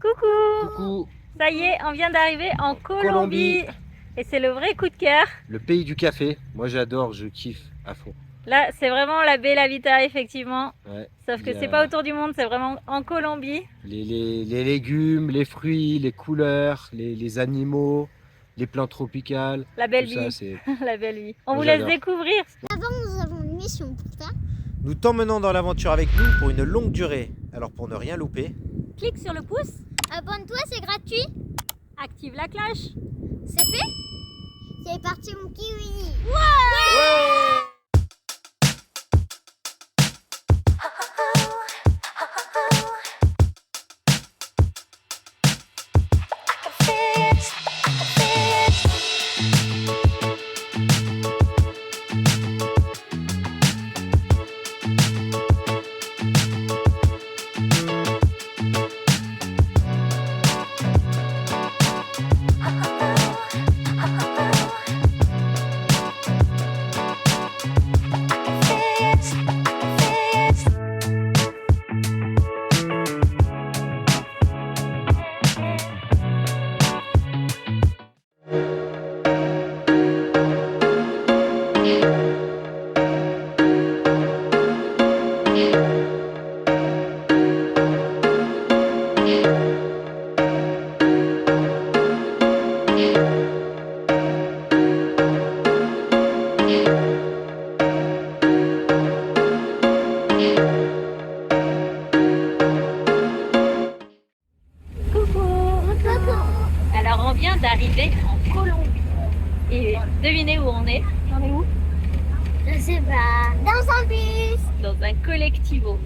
Coucou! Coucou, Ça y est, on vient d'arriver en Colombie. Colombie. Et c'est le vrai coup de cœur. le pays du café. Moi j'adore, je kiffe à fond. Là, c'est vraiment la Bella Vita, effectivement. Ouais, Sauf que il y c'est a pas autour du monde, c'est vraiment en Colombie. les légumes, les fruits, les couleurs, les animaux, les plantes tropicales. La belle Tout ça, vie. c'est. La belle vie. On Moi, vous laisse j'adore. découvrir. Nous avons une mission pour ça. Nous t'emmenons dans l'aventure avec nous pour une longue durée. Alors pour ne rien louper, Clique sur le pouce, Abonne-toi, c'est gratuit. active la cloche. C'est fait. C'est parti mon kiwi. Alors, on vient d'arriver en Colombie. Et devinez où on est? On est où? Je sais pas. Dans un bus. Dans un collectivo.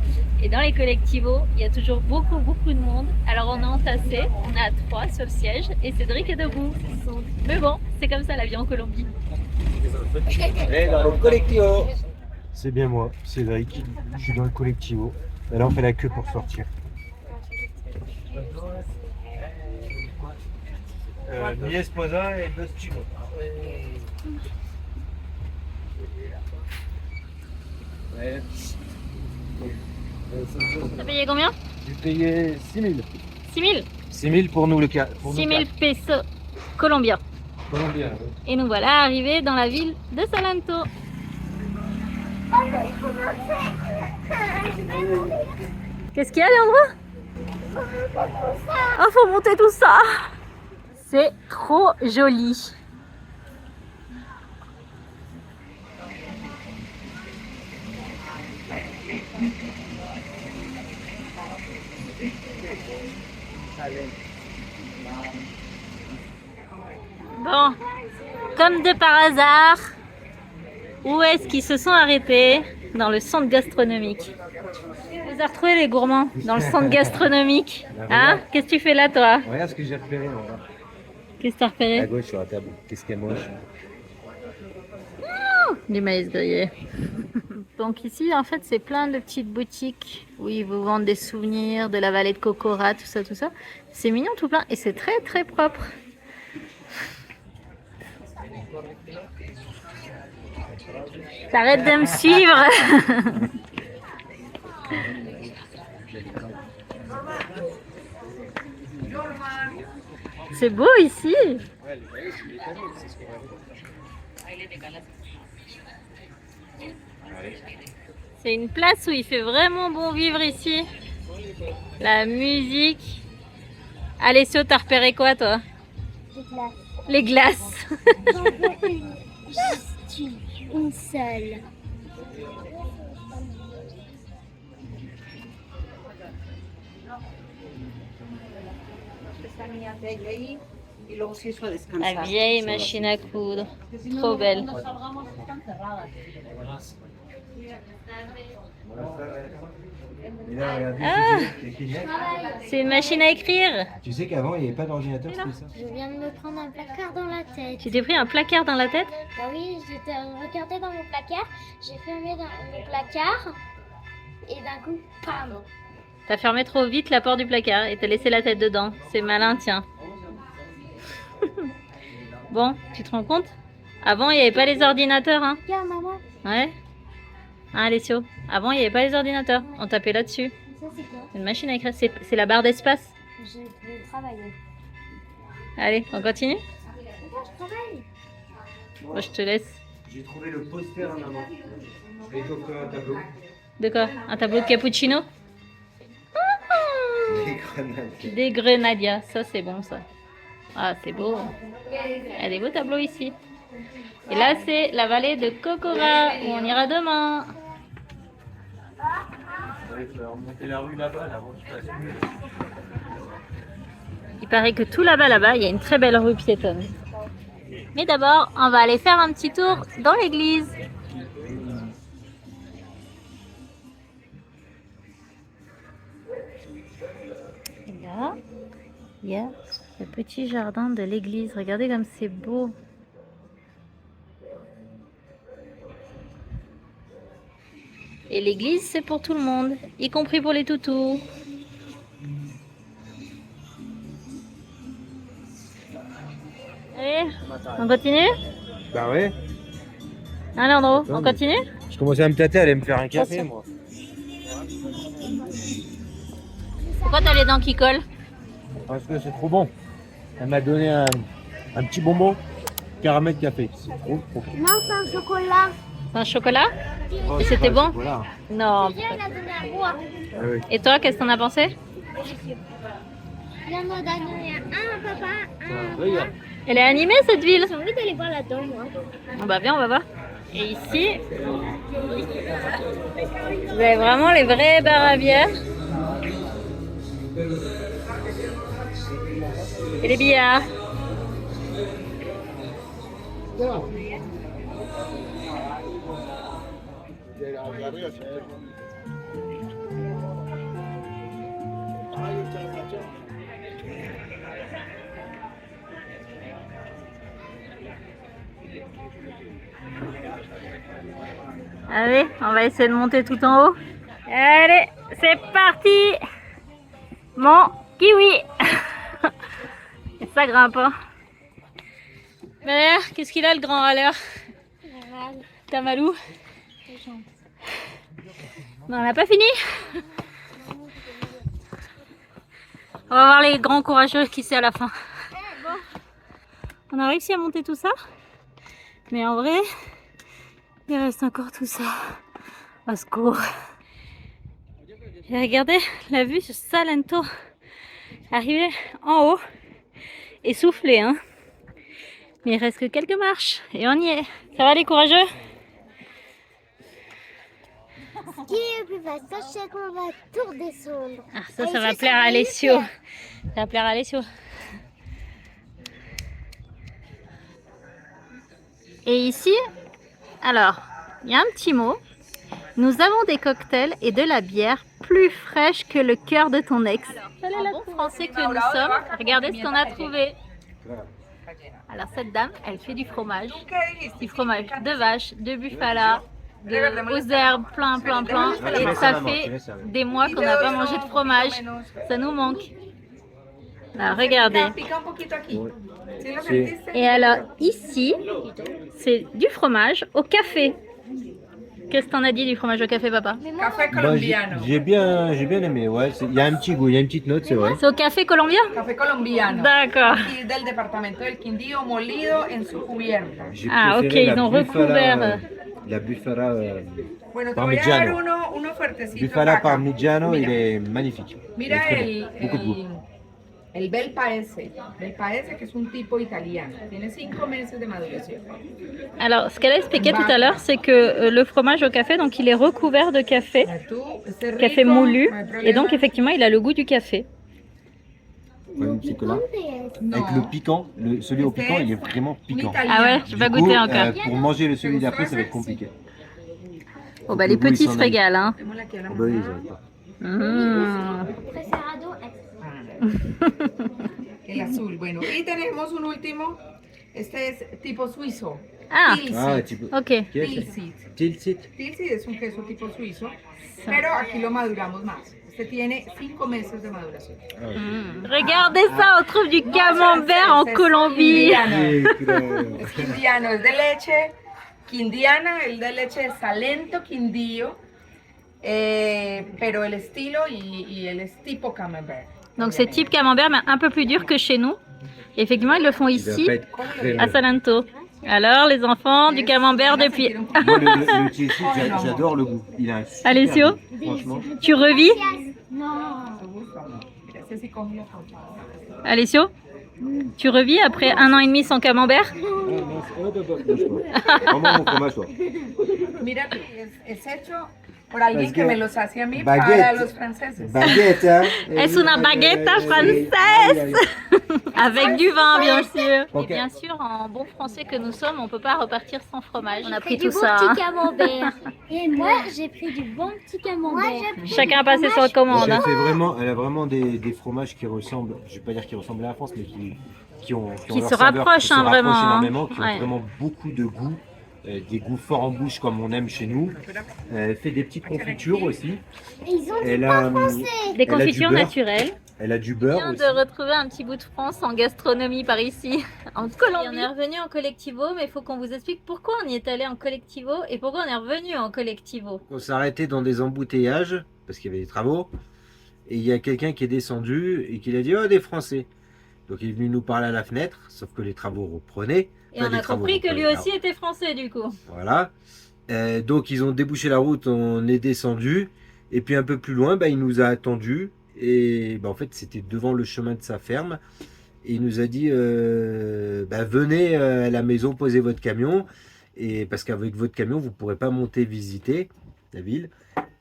Et dans les collectivos, il y a toujours beaucoup de monde. Alors on est entassés, on est à 3 sur le siège et Cédric est debout. Mais bon, c'est comme ça la vie en Colombie. et dans le collectivo. C'est bien moi, Cédric. Je suis dans le collectivo. Et là, on fait la queue pour sortir. Mi esposa et deux chicos. T'as payé combien? J'ai payé 6 000. 6 000? 6 000 pour nous le cas. 6 000 pesos colombiens. Colombien. Et nous voilà arrivés dans la ville de Salento. Qu'est-ce qu'il y a, Leandro? Oh, faut monter tout ça. C'est trop joli. Bon, comme de par hasard, où est-ce qu'ils se sont arrêtés? Dans le centre gastronomique. Vous avez retrouvé les gourmands dans le centre gastronomique. Hein? Qu'est-ce que tu fais là, toi? Regarde ce que j'ai repéré. Voilà. Qu'est-ce que tu as À repéré? gauche sur la table. Qu'est-ce qu'elle mange? Du maïs grillé. Donc ici, en fait, c'est plein de petites boutiques où ils vous vendent des souvenirs de la vallée de Cocora, tout ça, tout ça. C'est mignon tout plein et c'est très propre. T'arrêtes de me suivre. C'est beau ici. C'est une place où il fait vraiment bon vivre ici. La musique. Alessio, t'as repéré quoi toi? Les glaces. Juste une seule. La vieille machine à coudre. Trop belle. Ah, c'est une machine à écrire. Tu sais qu'avant, il n'y avait pas d'ordinateur, c'était ça? Je viens de me prendre un placard dans la tête. Tu t'es pris un placard dans la tête? Bah oui, j'étais regardé dans mon placard, j'ai fermé dans mon placard et d'un coup, pam. T'as fermé trop vite la porte du placard et t'as laissé la tête dedans. C'est malin, tiens. Bon, tu te rends compte? Avant, il n'y avait pas les ordinateurs, hein? Regarde maman, Ouais. Hein, Alessio? Avant, il n'y avait pas les ordinateurs. On tapait là-dessus. ça c'est quoi? Une machine à écrire. C'est la barre d'espace. Je vais travailler. Allez, on continue? Pourquoi je travaille? Moi, je te laisse. J'ai trouvé le poster en avant. Je vais t'offrir un tableau. De quoi? Un tableau de cappuccino? Des grenades. Des grenadiers, ça c'est bon ça. Ah, c'est beau. Il y a des beaux tableaux ici. Et là, c'est la vallée de Kokora, où on ira demain. On va remonter la rue là-bas, là, bon, je passe. Il paraît que tout là-bas, il y a une très belle rue piétonne. Mais d'abord, on va aller faire un petit tour dans l'église. Et là, il y a le petit jardin de l'église. Regardez comme c'est beau. Et l'église, c'est pour tout le monde, y compris pour les toutous. Allez, on continue? Bah ouais. Allez, Andro, Attends, on mais- continue? Je commençais à me tâter, à aller me faire un café, Attention. moi. Pourquoi t'as les dents qui collent? Parce que c'est trop bon. Elle m'a donné un petit bonbon caramel café. C'est trop bon. Non, c'est un chocolat. C'est un chocolat? Oh, Et c'est c'était pas bon? le chocolat. Non. Viens, il a donné à boire. Ah oui. Et toi, qu'est-ce que t'en as pensé? Il en a donné un à papa, un à Regarde. Elle est animée cette ville? J'ai envie d'aller voir là-dedans, moi. Bon bah viens, on va voir. Et ici, vous avez vraiment les vrais bars à bière. Et les billards. Allez, on va essayer de monter tout en haut. Allez, c'est parti! Mon kiwi! Et ça grimpe, hein. Mais d'ailleurs, qu'est-ce qu'il a le grand râleur? T'as Malou? Non, on n'a pas fini. On va voir les grands courageux qui c'est à la fin. On a réussi à monter tout ça. Mais en vrai, il reste encore tout ça. Au secours. Et regardez la vue sur Salento. Arriver en haut et souffler, hein. Mais il reste que quelques marches et on y est. Ça va les courageux? Ce qui est le plus facile, c'est qu'on va tout redescendre. Ah, ça, Et ça va ça, plaire ça à va Alessio. hyper. Ça va plaire à Alessio. Et ici, alors, il y a un petit mot. Nous avons des cocktails et de la bière plus fraîche que le cœur de ton ex. En bon français que nous sommes, regardez ce qu'on a trouvé. Alors cette dame, elle fait du fromage de vache, de buffala, aux herbes, plein. Et ça fait des mois qu'on n'a pas mangé de fromage. Ça nous manque. Alors regardez. Et alors ici, c'est du fromage au café. Qu'est-ce que t'en as dit du fromage au café, papa? Café Bah, colombiano. j'ai bien aimé, ouais. Il y a un petit goût, il y a une petite note, c'est vrai. C'est au café colombien? Café colombiano. D'accord. Y del departamento del Quindío molido en su cubierta. J'ai Ah, préféré ok, ils ont recouvert. La Bufala Bueno, te voy a dar Parmigiano. uno fuertecito. Bufala acá. Parmigiano, Mira, il est magnifique. Il est Mira très bon. Beaucoup de goût. el Bel Paese. Bel Paese, que es un tipo italiano. Tiene 5 meses de maduración. Alors, ce qu'elle a expliqué tout à l'heure, c'est que le fromage au café, donc il est recouvert de café, Tú, este rico, café moulu, no hay problema. et donc effectivement, il a le goût du café. Le problème, c'est que là, No. avec le piquant, celui au piquant, il est vraiment Un piquant. italiano. Ah ouais, j'ai pas Du goûté coup, encore. pour manger celui d'après, ça va être compliqué. Oh bah les Le goût, petits il se s'en aille. régalent, hein. Démosle aquí a la Oh, bah oui, mamá. ils auraient pas. Mmh. Preserado, El azul. Bueno, y tenemos un último. Este es tipo suizo. Ah, Tilsit. Ah, tipo. ok. Qu'est-ce que Tilsit. c'est? Tilsit. Tilsit es un queso tipo suizo, pero aquí lo maduramos más. Este tiene 5 meses de maduración. Ah, ok. Mmh. Regardez ça, on trouve du camembert en Colombie. Quindiano. Es quindiano, es de leche quindiana, el de leche de Salento Quindío, pero el estilo y él es tipo camembert. Donc c'est type camembert, mais un peu plus dur que chez nous. Et effectivement, ils le font Il va ici, pas être crémeux. à Salento. Alors, les enfants, du camembert depuis... Moi, le Chelsea, j'adore le goût. Il a un super Alessio, goût, franchement. tu revis? Ese sí cogió. Alessio, tu revis après 1 an et demi sans camembert? Vraiment mon fromage, toi. Mira, es hecho por alguien que me los hace a mí Baguette. para los franceses. Baguette, hein. Es una baguetta française avec du vin, bien sûr. Et bien sûr, en bon français que nous sommes, on peut pas repartir sans fromage. On a pris Du tout bon ça. petit camembert. Et moi, j'ai pris du bon petit camembert. Chacun a passé sur commande. Elle, Hein. fait vraiment, elle a vraiment des fromages qui ressemblent, je vais pas dire qui ressemblent à la France, mais qui ont Qui leur se saveur, rapprochent, hein, vraiment, hein. énormément, qui Ouais. ont vraiment beaucoup de goût, des goûts forts en bouche comme on aime chez nous. Elle fait des petites confitures aussi. Ils ont Elle a, Des Elle a confitures du beurre. naturelles. elle a du On beurre vient aussi. de retrouver un petit bout de France en gastronomie par ici, en Colombie. On est revenu en collectivo, mais il faut qu'on vous explique pourquoi on y est allé en collectivo et pourquoi on est revenu en collectivo. On s'est arrêté dans des embouteillages parce qu'il y avait des travaux. Et il y a quelqu'un qui est descendu et qui a dit « Oh, des Français !» Donc il est venu nous parler à la fenêtre, sauf que les travaux reprenaient. Et Enfin, on les a travaux compris que lui reprenaient. aussi était français du coup. Voilà. Donc ils ont débouché la route, on est descendu. Et puis un peu plus loin, il nous a attendus. Et en fait, c'était devant le chemin de sa ferme. Et il nous a dit venez à la maison, posez votre camion. Et parce qu'avec votre camion, vous ne pourrez pas monter visiter la ville.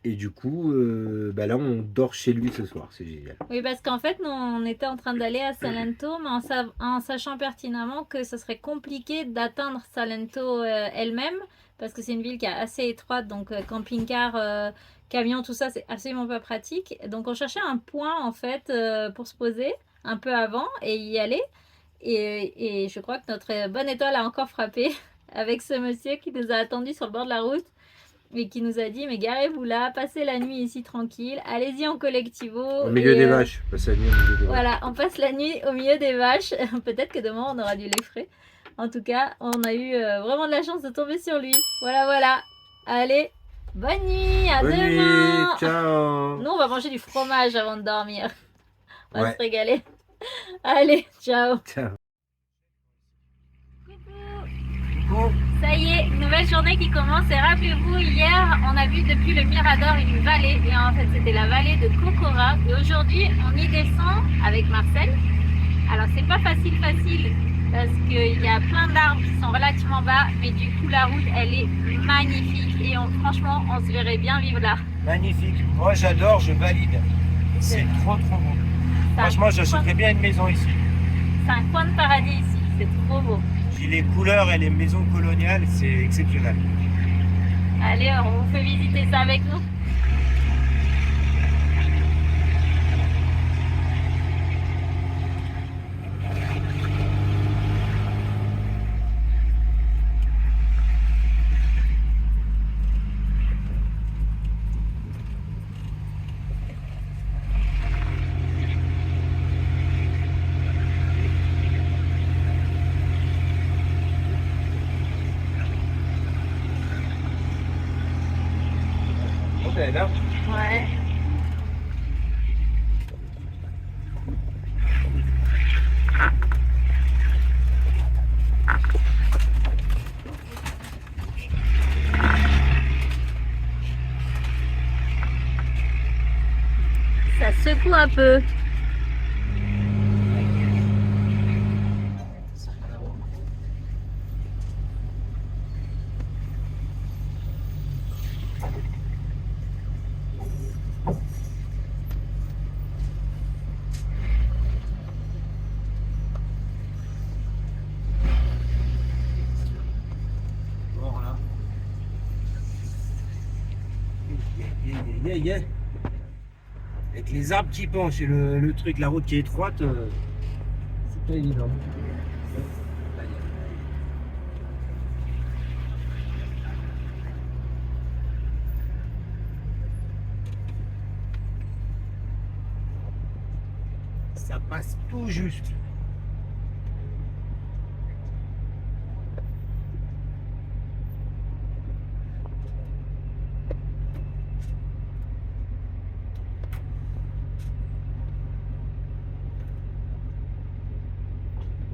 Et du coup, là, on dort chez lui ce soir. C'est génial. Oui, parce qu'en fait, nous, on était en train d'aller à Salento, mais en sachant pertinemment que ce serait compliqué d'atteindre Salento elle-même, parce que c'est une ville qui est assez étroite, donc camping-car, camion, tout ça, c'est absolument pas pratique. Donc, on cherchait un point, en fait, pour se poser un peu avant et y aller. Et je crois que notre bonne étoile a encore frappé avec ce monsieur qui nous a attendus sur le bord de la route. Et qui nous a dit, mais garez-vous là, passez la nuit ici tranquille, allez-y en collectivo. Au milieu des vaches. Passer la nuit au milieu des vaches. Voilà, on passe la nuit au milieu des vaches. Peut-être que demain on aura du lait frais. En tout cas, on a eu vraiment de la chance de tomber sur lui. Voilà, voilà. Allez, bonne nuit, à Bonne demain. nuit, ciao. Nous, on va manger du fromage avant de dormir. On va Ouais. se régaler. Allez, ciao. Ciao. Ça y est, nouvelle journée qui commence. Et rappelez-vous, hier, on a vu depuis le Mirador une vallée. Et en fait, c'était la vallée de Cocora. Et aujourd'hui, on y descend avec Marcel. Alors, c'est pas facile, parce qu'il y a plein d'arbres qui sont relativement bas. Mais du coup, la route, elle est magnifique. Et franchement, on se verrait bien vivre là. Magnifique. Moi, j'adore, je valide. C'est trop, trop beau. Franchement, j'achèterais bien une maison ici. C'est un coin de paradis ici. C'est trop beau. Puis les couleurs et les maisons coloniales, c'est exceptionnel. Allez, on vous fait visiter ça avec nous. Ok, là. Ouais. Ça secoue un peu. Voilà. Yeah. Avec les arbres qui penchent et le truc, la route qui est étroite, c'est pas évident. Ça passe tout juste.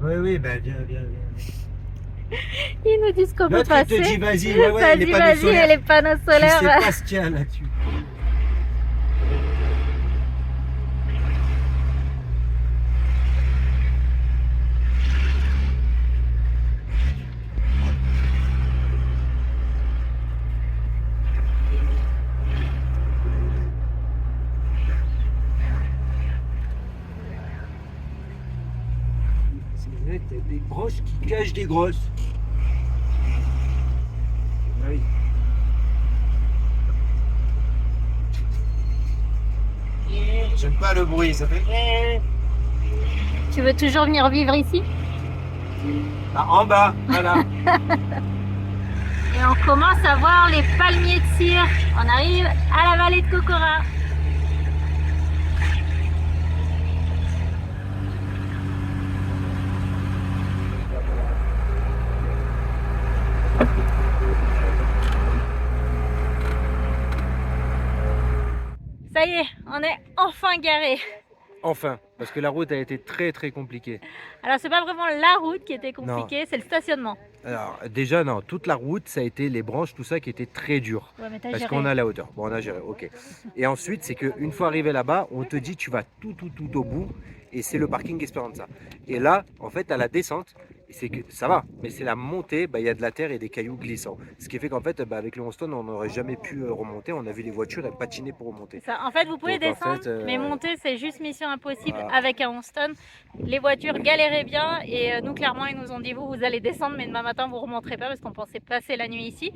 Oui, oui, ben viens, viens, viens. Ils nous disent qu'on peut L'autre, il te passer. dit, vas-y, ouais, ouais, les Vas-y, panneaux vas-y, solaires. les panneaux Je sais solaires. pas ce qu'il y a là-dessus. C'est vrai, t'as des grosses qui cachent des grosses. Oui. J'aime pas le bruit, ça fait. Tu veux toujours venir vivre ici? Ah, en bas, voilà. Et on commence à voir les palmiers de cire. On arrive à la vallée de Kokora. Ça y est, on est enfin garé. Enfin, parce que la route a été très très compliquée. Alors c'est pas vraiment la route qui était compliquée, c'est le stationnement. Alors déjà non, toute la route ça a été les branches, tout ça qui était très dur. Ouais, mais t'as Parce géré. qu'on a la hauteur. Bon, on a géré, ok. Et ensuite, c'est qu'une fois arrivé là-bas, on te dit tu vas tout au bout et c'est le parking Esperanza. Et là, en fait, à la descente, c'est que ça va, mais c'est la montée, il y a de la terre et des cailloux glissants. Ce qui fait qu'en fait, avec le Onstone, on n'aurait jamais pu remonter. On a vu les voitures elles patiner pour remonter. Ça. En fait, vous pouvez Donc, descendre, en fait, mais monter, c'est juste mission impossible voilà. avec un Onstone. Les voitures galéraient bien et nous, clairement, ils nous ont dit vous allez descendre, mais demain matin, vous remonterez pas parce qu'on pensait passer la nuit ici.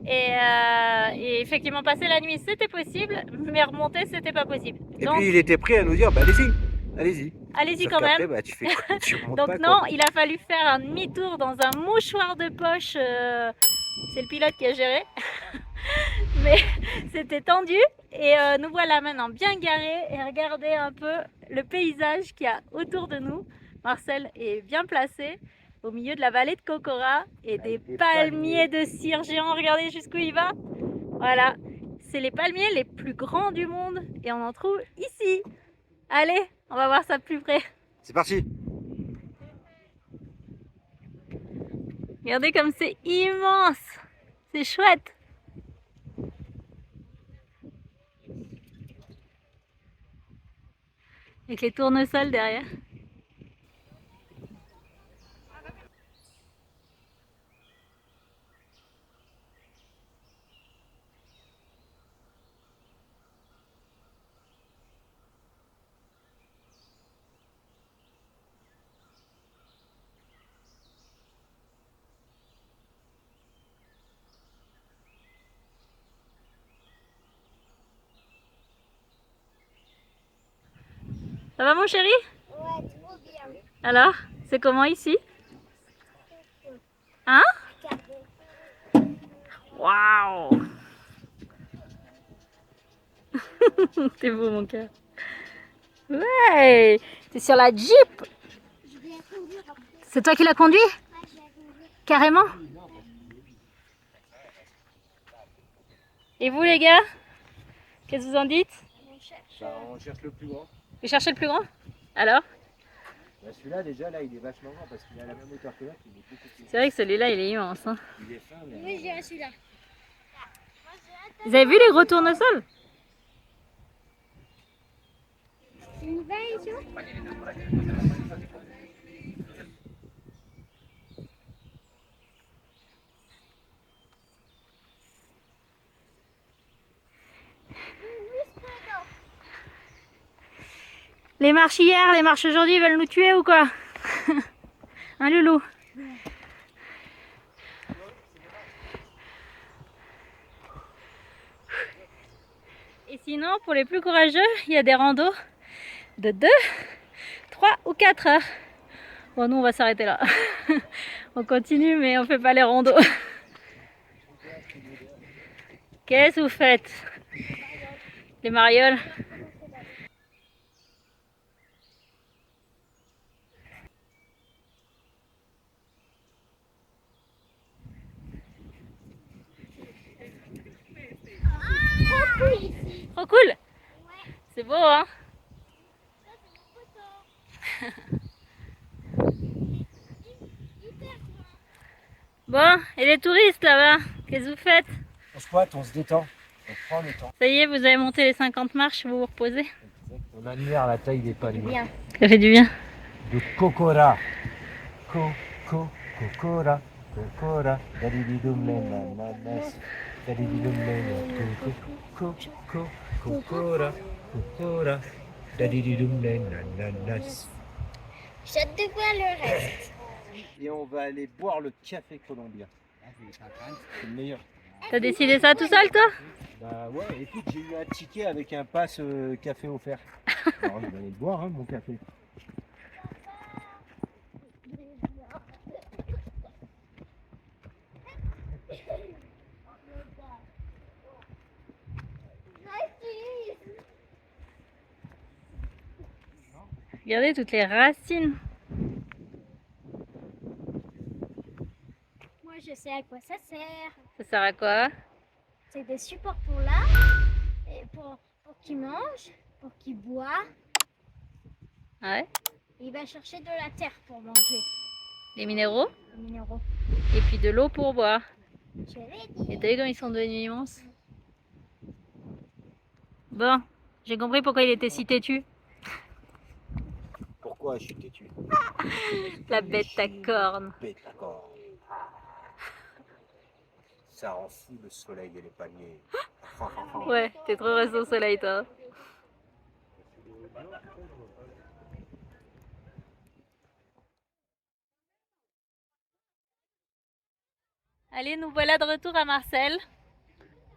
Et effectivement, passer la nuit, c'était possible, mais remonter, c'était pas possible. Et Donc, puis, il était prêt à nous dire allez-y, allez-y. allez-y Sauf quand qu'après, même. tu fais quoi? Tu remontes Donc pas, non, quoi. il a fallu faire un demi-tour dans un mouchoir de poche. C'est le pilote qui a géré. Mais c'était tendu. Et nous voilà maintenant bien garés. Et regardez un peu le paysage qu'il y a autour de nous. Marcel est bien placé au milieu de la vallée de Kokora. Et des palmiers de cire géants. Regardez jusqu'où il va. Voilà. C'est les palmiers les plus grands du monde. Et on en trouve ici. Allez, on va voir ça de plus près. C'est parti. Regardez comme c'est immense. C'est chouette. Avec les tournesols derrière. Ça va mon chéri? Ouais, trop bien. Alors, c'est comment ici? Hein? Waouh! T'es beau mon cœur. Ouais! T'es sur la Jeep! Je vais conduire après. C'est toi qui l'as conduit? Ouais, je vais conduire. Carrément? Et vous les gars? Qu'est-ce que vous en dites? On cherche. On cherche le plus grand. Vous cherchez le plus grand? Alors? Celui-là, déjà, là, il est vachement grand parce qu'il a la même hauteur que l'autre. Il est beaucoup plus. C'est vrai que celui-là il est immense. Hein. Il est fin, mais. Oui, j'irai celui-là. Vous avez vu les gros tournesols? On y va, Iso? Les marches hier, les marches aujourd'hui veulent nous tuer ou quoi? Hein Loulou? Et sinon, pour les plus courageux, il y a des randos de 2, 3 ou 4 heures. Bon, nous on va s'arrêter là. On continue, mais on fait pas les randos. Qu'est-ce que vous faites? Les marioles? Trop cool! C'est beau, hein? Ça, c'est mon poteau. Bon, et les touristes là-bas, qu'est-ce que vous faites? On squatte, on se détend, on prend le temps. Ça y est, vous avez monté les 50 marches, vous vous reposez? On admire la taille des palmiers. Bien. Ça fait du bien. De Kokora. Kokora. Kokora. Dadididum nanas. Dadididum nanas. Kokora. Kokora. Dadididum nanas. J'ai hâte de voir le reste. Et on va aller boire le café colombien. C'est le meilleur. T'as décidé ça tout seul, toi? Bah ouais, écoute, j'ai eu un ticket avec un pass café offert. Alors je vais aller le boire, hein, mon café. Regardez toutes les racines. Moi, je sais à quoi ça sert. Ça sert à quoi? C'est des supports pour l'arbre, et pour qu'il mange, pour qu'il boit. Ouais. Il va chercher de la terre pour manger, Les minéraux. les minéraux. Et puis de l'eau pour boire. Je l'ai dit. Et t'as vu comme ils sont devenus immenses? Bon, j'ai compris pourquoi il était si têtu. Pourquoi je suis têtu? La bête à cornes. Bête à cornes. Ça rend fou le soleil et les palmiers. Ouais, t'es trop resté au soleil, toi. Allez, nous voilà de retour à Marseille.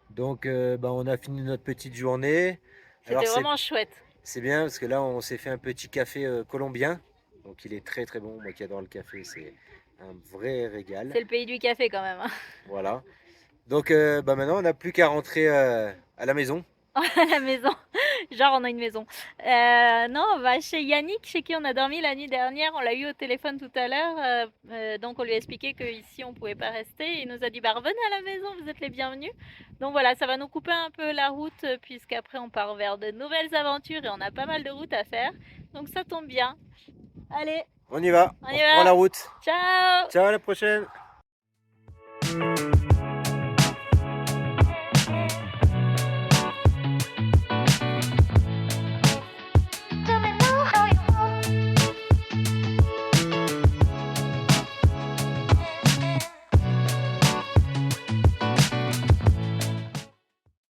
Donc bah, on a fini notre petite journée. Alors, C'était vraiment chouette. c'est bien parce que là on s'est fait un petit café colombien. Donc il est très très bon. Moi qui adore le café, c'est un vrai régal. C'est le pays du café quand même. Hein. Voilà. Donc bah, maintenant on n'a plus qu'à rentrer à la maison. À la maison. Genre on a une maison. Non, on va chez Yannick, chez qui on a dormi la nuit dernière. On l'a eu au téléphone tout à l'heure. Donc on lui a expliqué qu'ici on pouvait pas rester. Il nous a dit bah revenez à la maison, vous êtes les bienvenus. Donc voilà, ça va nous couper un peu la route puisqu'après on part vers de nouvelles aventures et on a pas mal de routes à faire. Donc ça tombe bien. Allez, On y va. On y prend va. la route. Ciao! Ciao, à la prochaine.